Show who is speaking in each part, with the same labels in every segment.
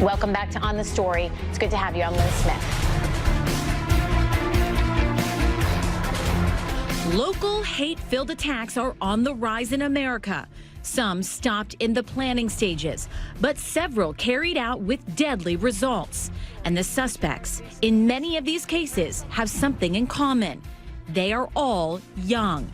Speaker 1: Welcome back to On the Story. It's good to have you. I'm Lynn Smith.
Speaker 2: Local hate-filled attacks are on the rise in America. Some stopped in the planning stages, but several carried out with deadly results. And the suspects in many of these cases have something in common. They are all young.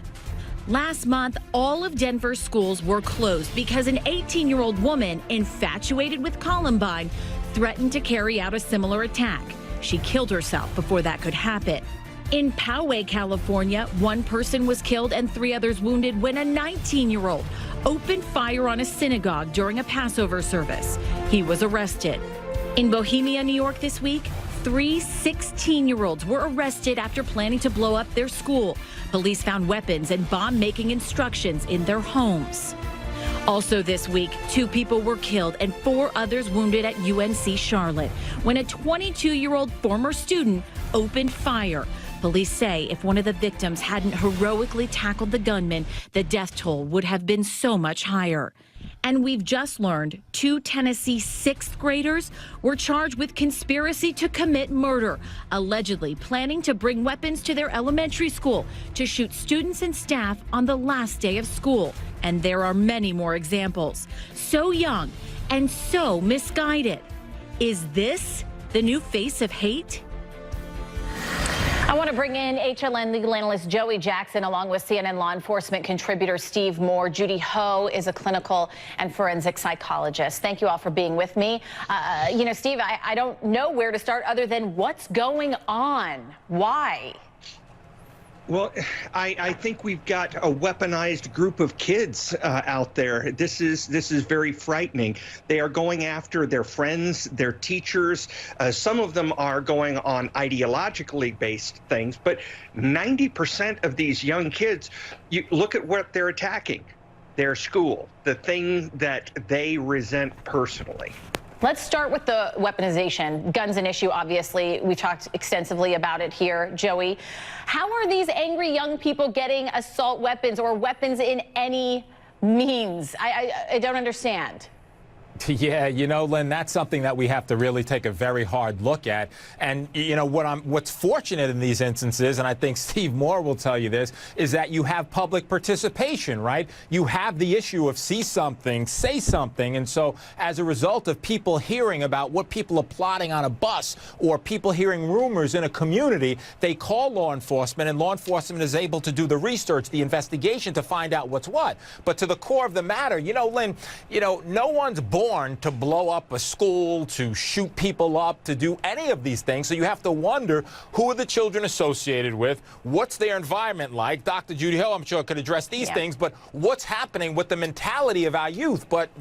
Speaker 2: Last month, all of Denver's schools were closed because an 18-year-old woman infatuated with Columbine threatened to carry out a similar attack. She killed herself before that could happen. In Poway, California, one person was killed and 3 others wounded when a 19-year-old opened fire on a synagogue during a Passover service. He was arrested. In Bohemia, New York this week, 3 16-year-olds were arrested after planning to blow up their school. Police found weapons and bomb-making instructions in their homes. Also this week, 2 people were killed and 4 others wounded at UNC Charlotte when a 22-year-old former student opened fire. Police say if one of the victims hadn't heroically tackled the gunman, the death toll would have been so much higher. And we've just learned 2 Tennessee 6th graders were charged with conspiracy to commit murder, allegedly planning to bring weapons to their elementary school to shoot students and staff on the last day of school. And there are many more examples. So young and so misguided. Is this the new face of hate?
Speaker 1: I want to bring in HLN legal analyst Joey Jackson along with CNN law enforcement contributor Steve Moore. Judy Ho is a clinical and forensic psychologist. Thank you all for being with me. Steve, I don't know where to start other than what's going on. Why?
Speaker 3: Well, I think we've got a weaponized group of kids out there. This is very frightening. They are going after their friends, their teachers. Some of them are going on ideologically based things, but 90% of these young kids, you look at what they're attacking, their school, the thing that they resent personally.
Speaker 1: Let's start with the weaponization. Guns an issue, obviously. We talked extensively about it here. Joey, how are these angry young people getting assault weapons or weapons in any means? I don't understand.
Speaker 4: Yeah, Lynn, that's something that we have to really take a very hard look at. And, what's fortunate in these instances, and I think Steve Moore will tell you this, is that you have public participation, right? You have the issue of see something, say something. And so as a result of people hearing about what people are plotting on a bus or people hearing rumors in a community, they call law enforcement, and law enforcement is able to do the research, the investigation to find out what's what. But to the core of the matter, Lynn, no one's born to blow up a school, to shoot people up, to do any of these things. So you have to wonder, who are the children associated with? What's their environment like? Dr. Judy Ho, I'm sure, could address these things, but what's happening with the mentality of our youth? But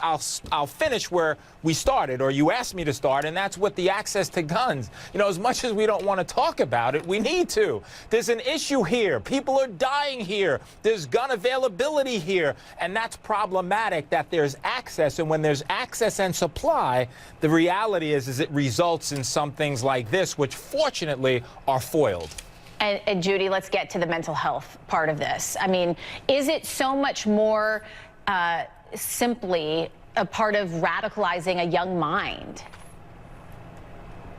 Speaker 4: I'll finish where we started, or you asked me to start, and that's with the access to guns. As much as we don't want to talk about it, we need to. There's an issue here. People are dying here. There's gun availability here, and that's problematic that there's access. And when there's access and supply, the reality is it results in some things like this, which fortunately are foiled.
Speaker 1: And Judy, let's get to the mental health part of this. I mean, is it so much more simply a part of radicalizing a young mind?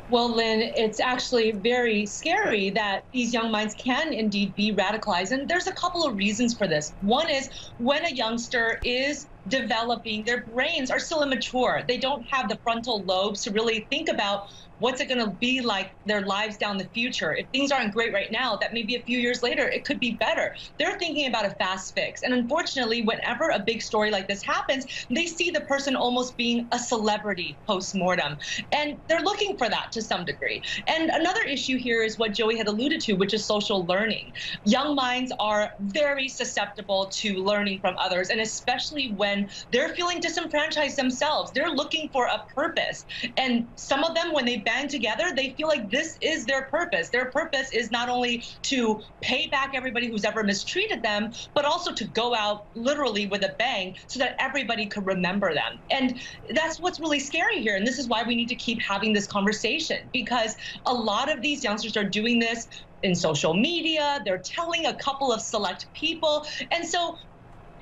Speaker 5: Well, Lynn, it's actually very scary that these young minds can indeed be radicalized. And there's a couple of reasons for this. One is when a youngster is developing, their brains are still immature. They don't have the frontal lobes to really think about what's it going to be like their lives down the future. If things aren't great right now, that maybe a few years later, it could be better. They're thinking about a fast fix. And unfortunately, whenever a big story like this happens, they see the person almost being a celebrity post-mortem. And they're looking for that to some degree. And another issue here is what Joey had alluded to, which is social learning. Young minds are very susceptible to learning from others, and especially when they're feeling disenfranchised themselves. They're looking for a purpose. And some of them, when they band together, they feel like this is their purpose. Their purpose is not only to pay back everybody who's ever mistreated them, but also to go out literally with a bang so that everybody could remember them. And that's what's really scary here. And this is why we need to keep having this conversation, because a lot of these youngsters are doing this in social media. They're telling a couple of select people. And so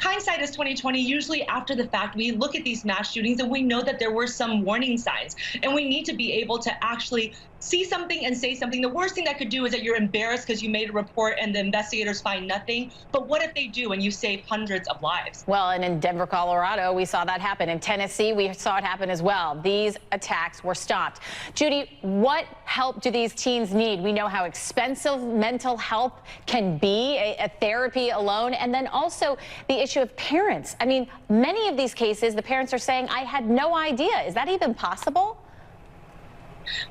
Speaker 5: hindsight is 2020. Usually after the fact, we look at these mass shootings and we know that there were some warning signs, and we need to be able to actually see something and say something. The worst thing that could do is that you're embarrassed because you made a report and the investigators find nothing. But what if they do and you save hundreds of lives?
Speaker 1: Well, and in Denver, Colorado, we saw that happen. In Tennessee, we saw it happen as well. These attacks were stopped. Judy, what help do these teens need? We know how expensive mental health can be, a therapy alone, and then also the issue of parents. I mean, many of these cases, the parents are saying, I had no idea. Is that even possible?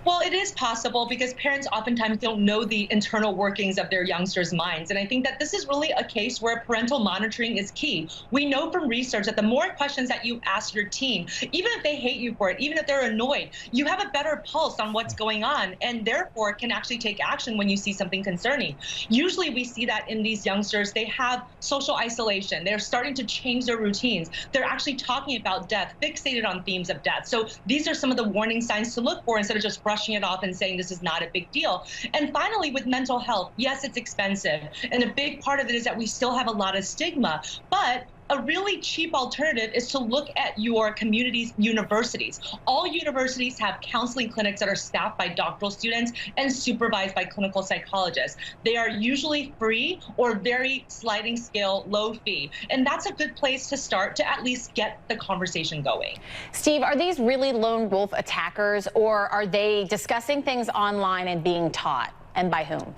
Speaker 5: Well, it is possible because parents oftentimes don't know the internal workings of their youngsters' minds. And I think that this is really a case where parental monitoring is key. We know from research that the more questions that you ask your teen, even if they hate you for it, even if they're annoyed, you have a better pulse on what's going on and therefore can actually take action when you see something concerning. Usually we see that in these youngsters, they have social isolation. They're starting to change their routines. They're actually talking about death, fixated on themes of death. So these are some of the warning signs to look for instead of just brushing it off and saying this is not a big deal. And finally, with mental health, yes, it's expensive. And a big part of it is that we still have a lot of stigma. But a really cheap alternative is to look at your community's universities. All universities have counseling clinics that are staffed by doctoral students and supervised by clinical psychologists. They are usually free or very sliding scale, low fee. And that's a good place to start to at least get the conversation going.
Speaker 1: Steve, are these really lone wolf attackers, or are they discussing things online and being taught, and by whom?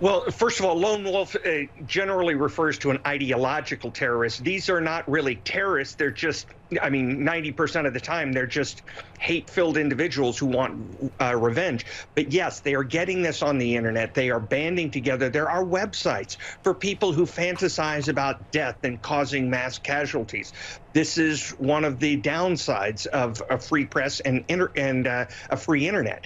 Speaker 3: Well, first of all, lone wolf generally refers to an ideological terrorist. These are not really terrorists. They're just, I mean, 90% of the time, they're just hate-filled individuals who want revenge. But yes, they are getting this on the internet. They are banding together. There are websites for people who fantasize about death and causing mass casualties. This is one of the downsides of a free press and a free internet.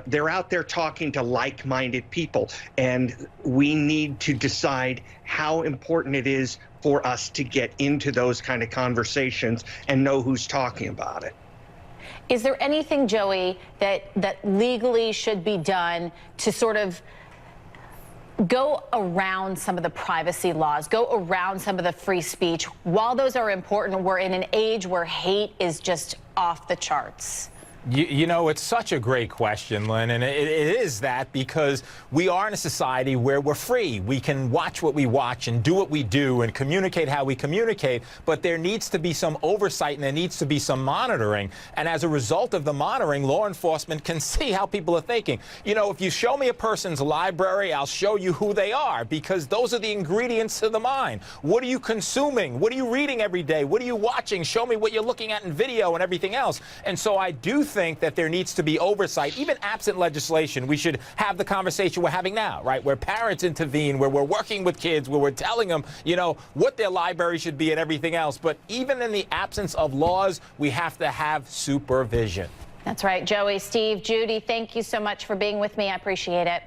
Speaker 3: They're out there talking to like-minded people, and we need to decide how important it is for us to get into those kind of conversations and know who's talking about it.
Speaker 1: Is there anything, Joey, that legally should be done to sort of go around some of the privacy laws, go around some of the free speech? While those are important, we're in an age where hate is just off the charts.
Speaker 4: You know, it's such a great question, Lynn, and it is that because we are in a society where we're free. We can watch what we watch and do what we do and communicate how we communicate, but there needs to be some oversight and there needs to be some monitoring. And as a result of the monitoring, law enforcement can see how people are thinking. You know, if you show me a person's library, I'll show you who they are, because those are the ingredients to the mind. What are you consuming? What are you reading every day? What are you watching? Show me what you're looking at in video and everything else. And so I do think that there needs to be oversight. Even absent legislation, we should have the conversation we're having now, right, where parents intervene, where we're working with kids, where we're telling them, you know, what their library should be and everything else. But even in the absence of laws, we have to have supervision.
Speaker 1: That's right. Joey, Steve, Judy, thank you so much for being with me. I appreciate it.